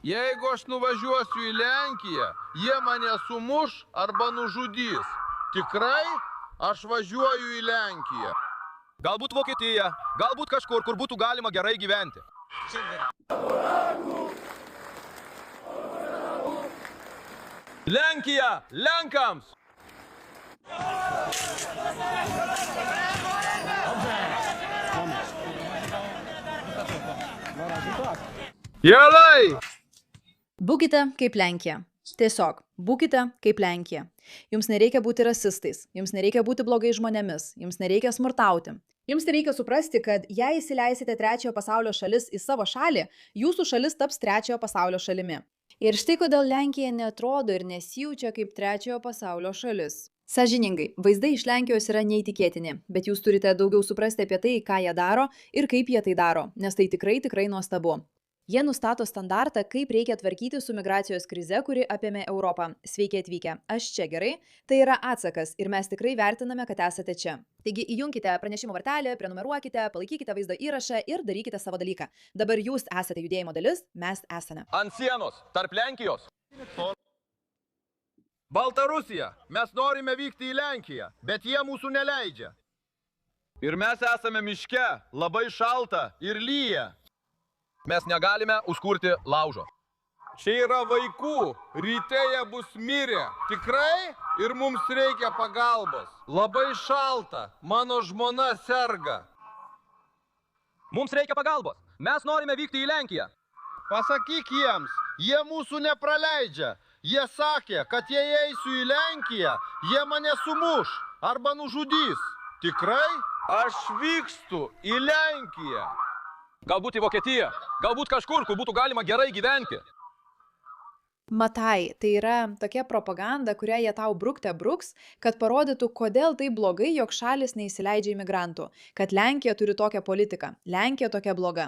Jeigu aš nuvažiuosiu į Lenkiją, jie mane sumuš arba nužudys. Tikrai aš važiuoju į Lenkiją. Galbūt Vokietija, galbūt kažkur, kur būtų galima gerai gyventi. Lenkija, Lenkams! Gerai! Būkite kaip Lenkija. Tiesiog, būkite kaip Lenkija. Jums nereikia būti rasistais, jums nereikia būti blogais žmonėmis, jums nereikia smurtauti. Jums reikia suprasti, kad jei įsileisite trečiojo pasaulio šalis į savo šalį, jūsų šalis taps trečiojo pasaulio šalimi. Ir štai kodėl Lenkija neatrodo ir nesijaučia kaip trečiojo pasaulio šalis. Sąžiningai, vaizdai iš Lenkijos yra neįtikėtini, bet jūs turite daugiau suprasti apie tai, ką jie daro ir kaip jie tai daro, nes tai tikrai nuostabu. Jie nustato standartą, kaip reikia tvarkyti su migracijos krize, kuri apėmė Europą. Sveiki atvykę. Aš čia gerai. Tai yra atsakas ir mes tikrai vertiname, kad esate čia. Taigi įjunkite pranešimo vartelį, prenumeruokite, palaikykite vaizdo įrašą ir darykite savo dalyką. Dabar jūs esate judėjimo dalis, mes esame. Ant sienos, tarp Lenkijos. Baltarusija, mes norime vykti į Lenkiją, bet jie mūsų neleidžia. Ir mes esame miške, labai šalta ir lyja. Mes negalime užkurti laužo. Čia yra vaikų, ryte jie bus mirę. Tikrai? Ir mums reikia pagalbos. Labai šalta, mano žmona serga. Mums reikia pagalbos. Mes norime vykti į Lenkiją. Pasakyk jiems, jie mūsų nepraleidžia. Jie sakė, kad jei eisiu į Lenkiją, jie mane sumuš arba nužudys. Tikrai? Aš vykstu į Lenkiją. Galbūt į Vokietiją, galbūt kažkur, kur būtų galima gerai gyventi. Matai, tai yra tokia propaganda, kurią jie tau bruks, kad parodytų, kodėl tai blogai, jog šalis neįsileidžia imigrantų, kad Lenkija turi tokią politiką, Lenkija tokia bloga.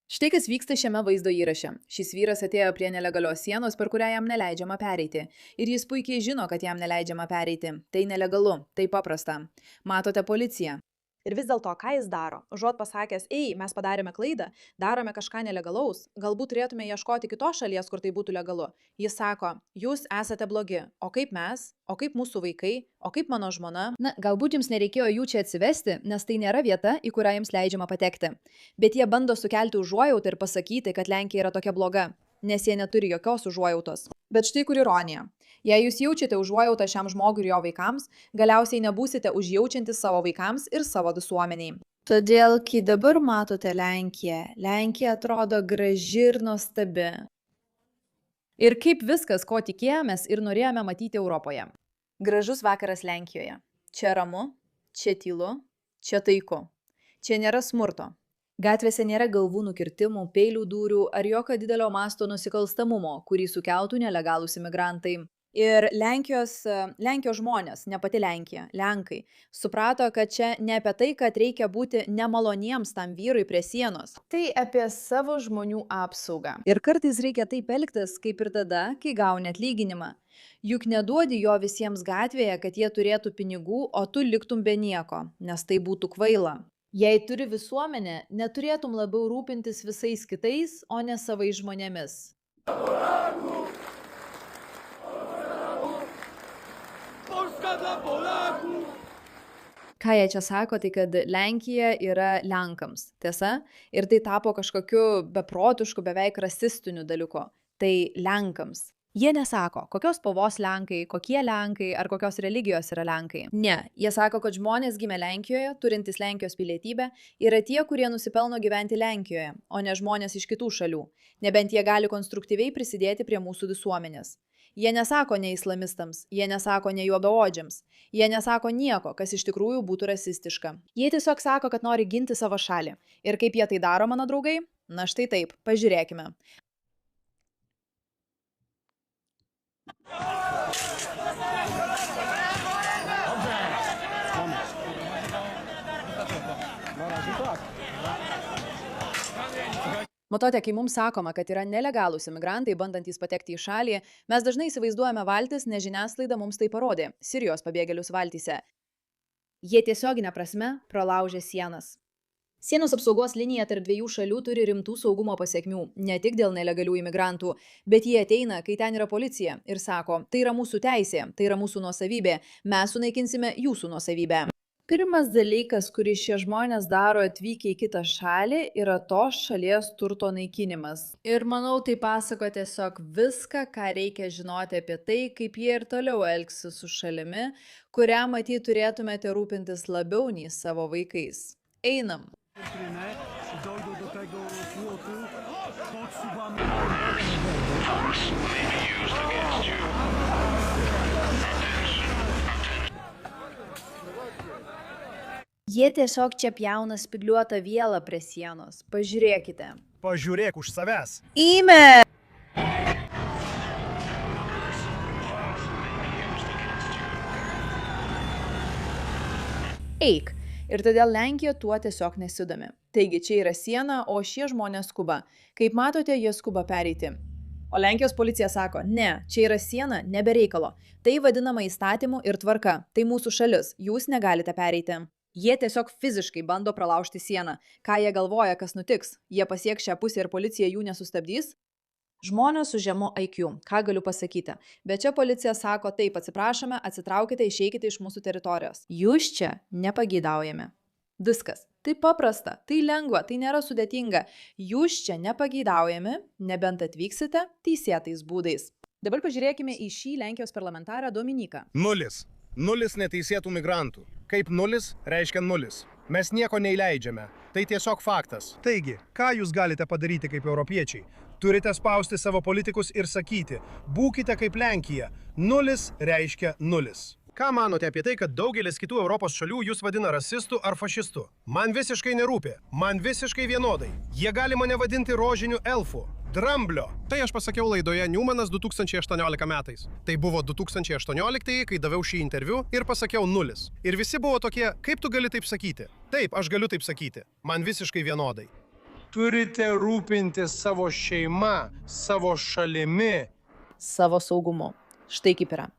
Štai kas vyksta šiame vaizdo įraše. Šis vyras atėjo prie nelegalios sienos, per kurią jam neleidžiama pereiti. Ir jis puikiai žino, kad jam neleidžiama pereiti. Tai nelegalu, tai paprasta. Matote policiją. Ir vis dėlto, ką jis daro? Užuot pasakęs, ei, mes padarėme klaidą, darome kažką nelegalaus, galbūt turėtume ieškoti kitos šalies, kur tai būtų legalu. Jis sako, jūs esate blogi, o kaip mes, o kaip mūsų vaikai, o kaip mano žmona? Na, galbūt jums nereikėjo jų čia atsivesti, nes tai nėra vieta, į kurią jums leidžiama patekti. Bet jie bando sukelti užuojautą ir pasakyti, kad Lenkija yra tokia bloga, nes jie neturi jokios užuojautos. Bet štai kur ironija. Jei jūs jaučiate užuojautą šiam žmogui ir jo vaikams, galiausiai nebūsite užjaučiantys savo vaikams ir savo visuomeniai. Todėl, kai dabar matote Lenkiją, Lenkija atrodo graži ir nuostabi. Ir kaip viskas, ko tikėjomės ir norėjome matyti Europoje. Gražus vakaras Lenkijoje. Čia ramu, čia tylu, čia taiku. Čia nėra smurto. Gatvėse nėra galvų nukirtimų, peilių dūrių ar jokio didelio masto nusikalstamumo, kurį sukeltų nelegalūs imigrantai. Ir Lenkijos žmonės, ne pati Lenkija, Lenkai, suprato, kad čia ne apie tai, kad reikia būti nemaloniems tam vyrui prie sienos. Tai apie savo žmonių apsaugą. Ir kartais reikia taip elgtis, kaip ir tada, kai gauni atlyginimą. Juk neduodi jo visiems gatvėje, kad jie turėtų pinigų, o tu liktum be nieko, nes tai būtų kvaila. Jei turi visuomenę, neturėtum labiau rūpintis visais kitais, o ne savais žmonėmis. Ką jie čia sako, tai kad Lenkija yra Lenkams, tiesa? Ir tai tapo kažkokiu beprotišku, beveik rasistiniu dalyku. Tai Lenkams. Jie nesako, kokios spalvos Lenkai, kokie Lenkai ar kokios religijos yra Lenkai. Ne, jie sako, kad žmonės gimę Lenkijoje, turintys Lenkijos pilietybę, yra tie, kurie nusipelno gyventi Lenkijoje, o ne žmonės iš kitų šalių, nebent jie gali konstruktyviai prisidėti prie mūsų visuomenės. Jie nesako ne islamistams, jie nesako ne juodaodžiams, jie nesako nieko, kas iš tikrųjų būtų rasistiška. Jie tiesiog sako, kad nori ginti savo šalį. Ir kaip jie tai daro, mano draugai? Na štai taip, pažiūrėkime. Matote, kai mums sakoma, kad yra nelegalūs imigrantai, bandantys patekti į šalį, mes dažnai įsivaizduojame valtis, nes žiniasklaida mums tai parodė – Sirijos pabėgėlius valtyse. Jie tiesioginė prasme pralaužė sienas. Sienos apsaugos linija tarp dviejų šalių turi rimtų saugumo pasekmių, ne tik dėl nelegalių imigrantų, bet jie ateina, kai ten yra policija ir sako, tai yra mūsų teisė, tai yra mūsų nuosavybė, mes sunaikinsime jūsų nuosavybę. Pirmas dalykas, kurį šie žmonės daro atvykę į kitą šalį, yra tos šalies turto naikinimas. Ir manau, tai pasako tiesiog viską, ką reikia žinoti apie tai, kaip jie ir toliau elgsis su šalimi, kurią matyt turėtumėte rūpintis labiau nei savo vaikais. Einam. Dojdą do tego płotu, podsuwamy. Jie tiesiog čia pjauna spygliuotą vielą prie sienos. Pažiūrėkite. Pažiūrėk už savęs. Ime! Eik. Ir todėl Lenkija tuo tiesiog nesidomi. Taigi čia yra siena, o šie žmonės skuba. Kaip matote, jie skuba pereiti. O Lenkijos policija sako, ne, čia yra siena, nebereikalo. Tai vadinama įstatymu ir tvarka. Tai mūsų šalis, jūs negalite pereiti. Jie tiesiog fiziškai bando pralaužti sieną. Ką jie galvoja, kas nutiks? Jie pasieks šią pusę ir policija jų nesustabdys? Žmonės su žemu IQ, ką galiu pasakyti. Bet čia policija sako, taip, atsiprašome, atsitraukite, išeikite iš mūsų teritorijos. Jūs čia nepageidaujame. Viskas. Tai paprasta, tai lengva, tai nėra sudėtinga. Jūs čia nepageidaujami, nebent atvyksite teisėtais būdais. Dabar pažiūrėkime į šį Lenkijos parlamentarą Dominiką. Nulis. Nulis neteisėtų migrantų. Kaip nulis reiškia nulis. Mes nieko neįleidžiame. Tai tiesiog faktas. Taigi, ką jūs galite padaryti kaip europiečiai? Turite spausti savo politikus ir sakyti, būkite kaip Lenkija. Nulis reiškia nulis. Ką manote apie tai, kad daugelis kitų Europos šalių jūs vadina rasistu ar fašistu? Man visiškai nerūpi. Man visiškai vienodai. Jie gali mane vadinti rožiniu elfu. Dramblio. Tai aš pasakiau laidoje Newmanas 2018 metais. Tai buvo 2018, kai daviau šį interviu ir pasakiau nulis. Ir visi buvo tokie, kaip tu gali taip sakyti? Taip, aš galiu taip sakyti. Man visiškai vienodai. Turite rūpintis savo šeima, savo šalimi. Savo saugumu. Štai kaip yra.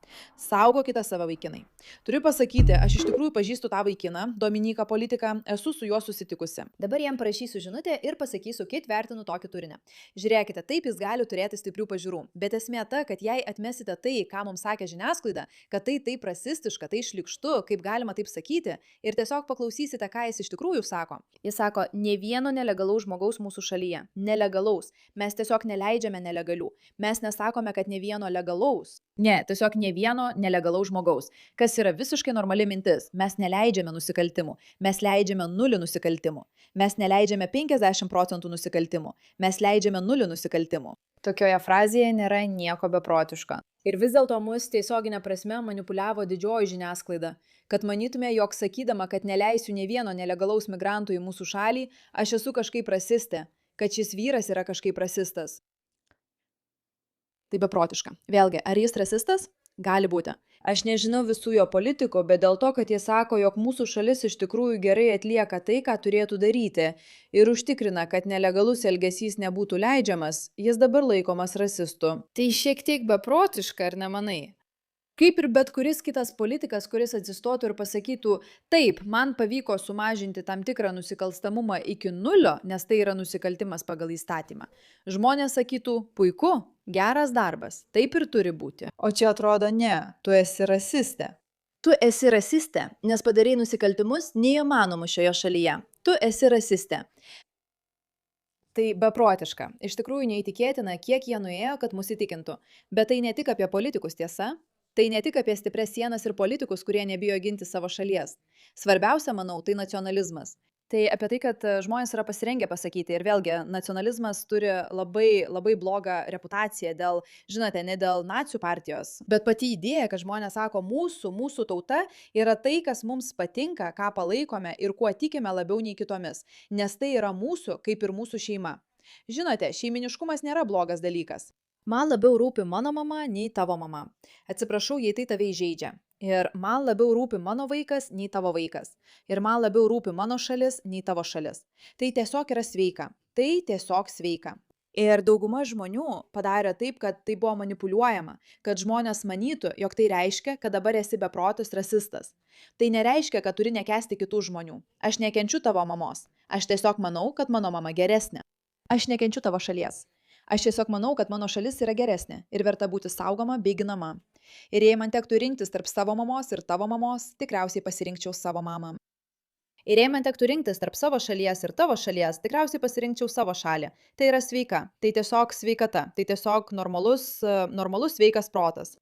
Saugokite save, vaikinai. Turiu pasakyti, aš iš tikrųjų pažįstu tą vaikiną, Dominiką politiką, esu su juo susitikusi. Dabar jam parašysiu žinutę ir pasakysiu, kaip vertinu tokį turinį. Žiūrėkite, taip jis gali turėti stiprių pažiūrų, bet esmė ta, kad jei atmesite tai, ką mums sakė žiniasklaida, kad tai taip rasistiška, tai šlykštu, kaip galima taip sakyti, ir tiesiog paklausysite, ką jis iš tikrųjų sako. Jis sako, ne vieno nelegalaus žmogaus mūsų šalyje. Nelegalaus. Mes tiesiog neleidžiame nelegalių. Mes nesakome, kad ne vieno legalaus. Ne, tiesiog ne vieno nelegalaus žmogaus. Kas yra visiškai normali mintis. Mes neleidžiame nusikaltimų. Mes leidžiame 0 nusikaltimų. Mes neleidžiame 50% nusikaltimų. Mes leidžiame 0 nusikaltimų. Tokioje frazėje nėra nieko beprotiško. Ir vis dėlto mus tiesioginė prasme manipuliavo didžioji žiniasklaida. Kad manytume, jog sakydama, kad neleisiu ne vieno nelegalaus migrantų į mūsų šalį, aš esu kažkaip rasistė. Kad šis vyras yra kažkaip rasistas. Tai beprotiška. Vėlgi, ar jis rasistas? Gali būti. Aš nežinau visų jo politikų, bet dėl to, kad jie sako, jog mūsų šalis iš tikrųjų gerai atlieka tai, ką turėtų daryti ir užtikrina, kad nelegalus elgesys nebūtų leidžiamas, jis dabar laikomas rasistu. Tai šiek tiek beprotiška, ar nemanai? Kaip ir bet kuris kitas politikas, kuris atsistotų ir pasakytų, taip, man pavyko sumažinti tam tikrą nusikalstamumą iki 0, nes tai yra nusikaltimas pagal įstatymą. Žmonės sakytų, puiku, geras darbas, taip ir turi būti. O čia atrodo, ne, tu esi rasistė. Tu esi rasistė, nes padarei nusikaltimus neįmanomus šioje šalyje. Tu esi rasistė. Tai beprotiška. Iš tikrųjų neįtikėtina, kiek jie nuėjo, kad mus įtikintų. Bet tai ne tik apie politikus, tiesa? Tai ne tik apie stiprias sienas ir politikus, kurie nebijo ginti savo šalies. Svarbiausia, manau, tai nacionalizmas. Tai apie tai, kad žmonės yra pasirengę pasakyti. Ir vėlgi, nacionalizmas turi labai blogą reputaciją dėl, žinote, ne dėl nacių partijos, bet pati idėja, kad žmonės sako, mūsų tauta yra tai, kas mums patinka, ką palaikome ir kuo tikime labiau nei kitomis. Nes tai yra mūsų, kaip ir mūsų šeima. Žinote, šeiminiškumas nėra blogas dalykas. Man labiau rūpi mano mama nei tavo mama. Atsiprašau, jei tai tave įžeidžia. Ir man labiau rūpi mano vaikas nei tavo vaikas. Ir man labiau rūpi mano šalis nei tavo šalis. Tai tiesiog yra sveika. Tai tiesiog sveika. Ir dauguma žmonių padarė taip, kad tai buvo manipuliuojama, kad žmonės manytų, jog tai reiškia, kad dabar esi beprotis rasistas. Tai nereiškia, kad turi nekęsti kitų žmonių. Aš nekenčiu tavo mamos. Aš tiesiog manau, kad mano mama geresnė. Aš nekenčiu tavo šalies. Aš tiesiog manau, kad mano šalis yra geresnė ir verta būti saugoma bei ginama. Ir jei man tektų rinktis tarp savo mamos ir tavo mamos, tikriausiai pasirinkčiau savo mamą. Ir jei man tektų rinktis tarp savo šalies ir tavo šalies, tikriausiai pasirinkčiau savo šalį. Tai yra sveika, tai tiesiog sveikata, tai tiesiog normalus sveikas protas.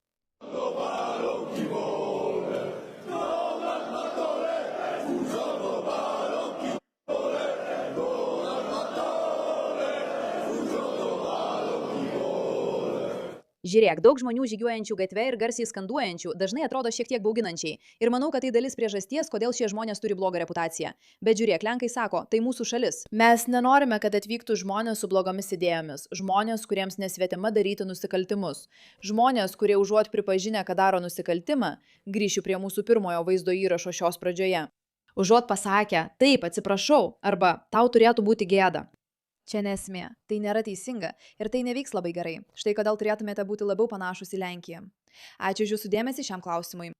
Žiūrėk, daug žmonių žygiuojančių gatve ir garsiai skanduojančių dažnai atrodo šiek tiek bauginančiai. Ir manau, kad tai dalis priežasties, kodėl šie žmonės turi blogą reputaciją. Bet žiūrėk, lenkai sako, tai mūsų šalis. Mes nenorime, kad atvyktų žmonės su blogomis idėjomis. Žmonės, kuriems nesvetima daryti nusikaltimus. Žmonės, kurie užuot pripažinę, kad daro nusikaltimą, grįšiu prie mūsų pirmojo vaizdo įrašo šios pradžioje. Užuot pasakę, taip, atsiprašau, arba tau turėtų būti gėda. Čia nesmė, tai nėra teisinga ir tai nevyks labai gerai. Štai kodėl turėtumėte būti labiau panašus į Lenkiją. Ačiū už jūsų dėmesį šiam klausimui.